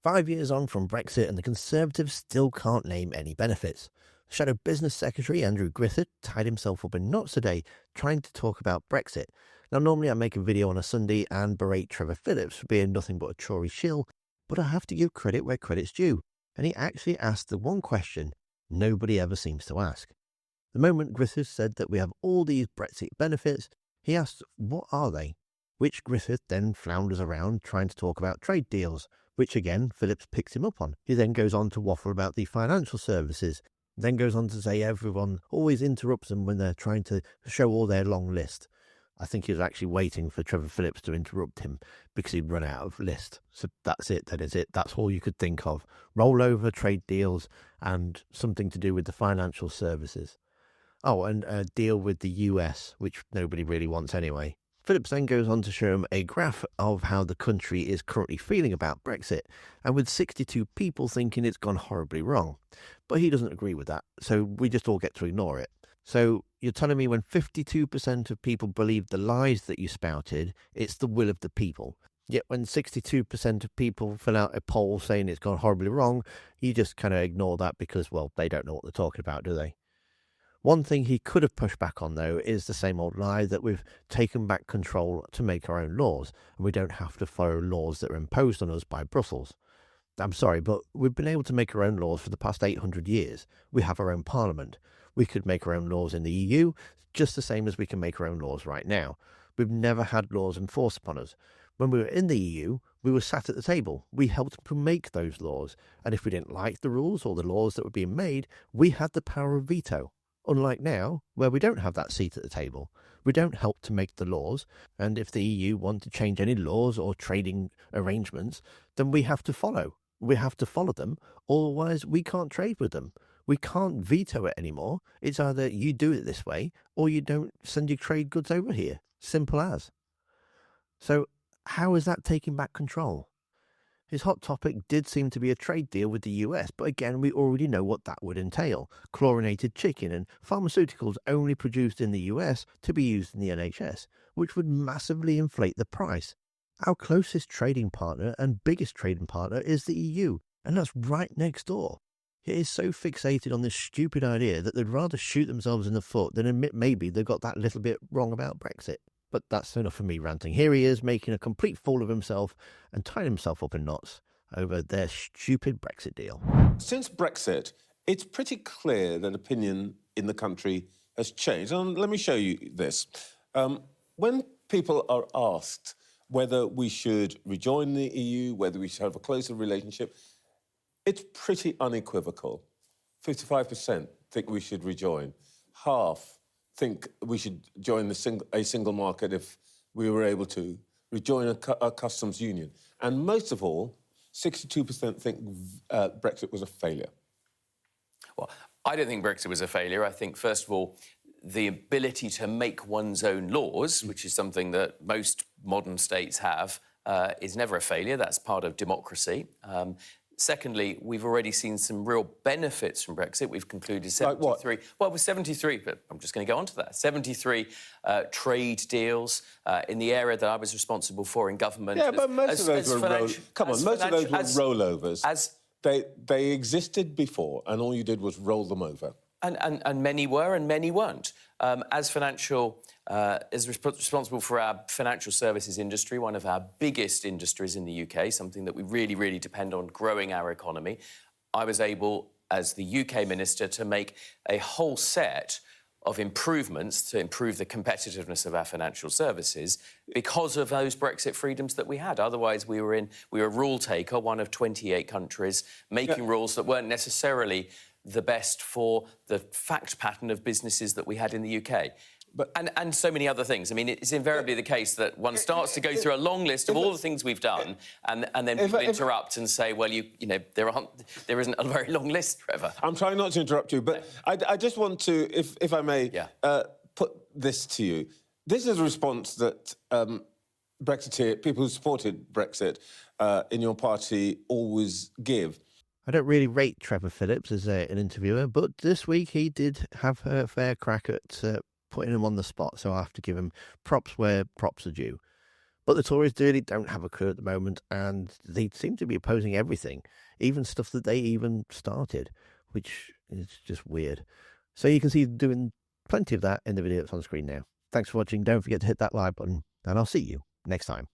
5 years on from Brexit and the Conservatives still can't name any benefits. Shadow Business Secretary Andrew Griffith tied himself up in knots today trying to talk about Brexit. Now normally I make a video on a Sunday and berate Trevor Phillips for being nothing but a Tory shill, but I have to give credit where credit's due, and he actually asked the one question nobody ever seems to ask. The moment Griffith said that we have all these Brexit benefits, he asked what are they? Which Griffith then flounders around trying to talk about trade deals, which again Phillips picks him up on. He then goes on to waffle about the financial services, then goes on to say everyone always interrupts them when they're trying to show all their long list. I think he was actually waiting for Trevor Phillips to interrupt him because he'd run out of list. So that's it, that is it. That's all you could think of. Rollover, trade deals, and something to do with the financial services. Oh, and a deal with the US, which nobody really wants anyway. Phillips then goes on to show him a graph of how the country is currently feeling about Brexit, and with 62 people thinking it's gone horribly wrong. But he doesn't agree with that, so we just all get to ignore it. So you're telling me when 52% of people believe the lies that you spouted, it's the will of the people. Yet when 62% of people fill out a poll saying it's gone horribly wrong, you just kind of ignore that because, well, they don't know what they're talking about, do they? One thing he could have pushed back on, though, is the same old lie that we've taken back control to make our own laws, and we don't have to follow laws that are imposed on us by Brussels. I'm sorry, but we've been able to make our own laws for the past 800 years. We have our own parliament. We could make our own laws in the EU, just the same as we can make our own laws right now. We've never had laws enforced upon us. When we were in the EU, we were sat at the table. We helped to make those laws, and if we didn't like the rules or the laws that were being made, we had the power of veto. Unlike now, where we don't have that seat at the table. We don't help to make the laws, and if the EU want to change any laws or trading arrangements, then we have to follow. We have to follow them, otherwise we can't trade with them. We can't veto it anymore. It's either you do it this way, or you don't send your trade goods over here. Simple as. So how is that taking back control? His hot topic did seem to be a trade deal with the US, but again, we already know what that would entail. Chlorinated chicken and pharmaceuticals only produced in the US to be used in the NHS, which would massively inflate the price. Our closest trading partner and biggest trading partner is the EU, and that's right next door. He is so fixated on this stupid idea that they'd rather shoot themselves in the foot than admit maybe they got that little bit wrong about Brexit. But that's enough for me ranting. Here he is making a complete fool of himself and tying himself up in knots over their stupid Brexit deal. Since Brexit, it's pretty clear that opinion in the country has changed. And let me show you this. When people are asked whether we should rejoin the EU, whether we should have a closer relationship, it's pretty unequivocal. 55% think we should rejoin. Half think we should join a single market if we were able to, rejoin a customs union. And most of all, 62% think Brexit was a failure. Well, I don't think Brexit was a failure. I think, first of all, the ability to make one's own laws, which is something that most modern states have, is never a failure. That's part of democracy. Secondly, we've already seen some real benefits from Brexit. We've concluded 73... Like what? Well, with 73, but I'm just going to go on to that. 73 trade deals in the area that I was responsible for in government. Yeah, but most of those were rollovers. They existed before, and all you did was roll them over. And many were, and many weren't. As responsible for our financial services industry, one of our biggest industries in the UK, something that we really, really depend on growing our economy, I was able, as the UK minister, to make a whole set of improvements to improve the competitiveness of our financial services because of those Brexit freedoms that we had. Otherwise, we were a rule taker, one of 28 countries, making rules that weren't necessarily the best for the fact pattern of businesses that we had in the UK. And so many other things. I mean, it's invariably the case that one starts to go through a long list of all the things we've done, and then people interrupt and say, well, you know, there isn't a very long list, Trevor. I'm trying not to interrupt you, but I just want to, if I may, put this to you. This is a response that Brexiteer, people who supported Brexit in your party always give. I don't really rate Trevor Phillips as an interviewer, but this week he did have a fair crack at putting him on the spot, so I have to give him props where props are due. But the Tories really don't have a clue at the moment, and they seem to be opposing everything, even stuff that they even started, which is just weird. So you can see them doing plenty of that in the video that's on screen now. Thanks for watching. Don't forget to hit that like button, and I'll see you next time.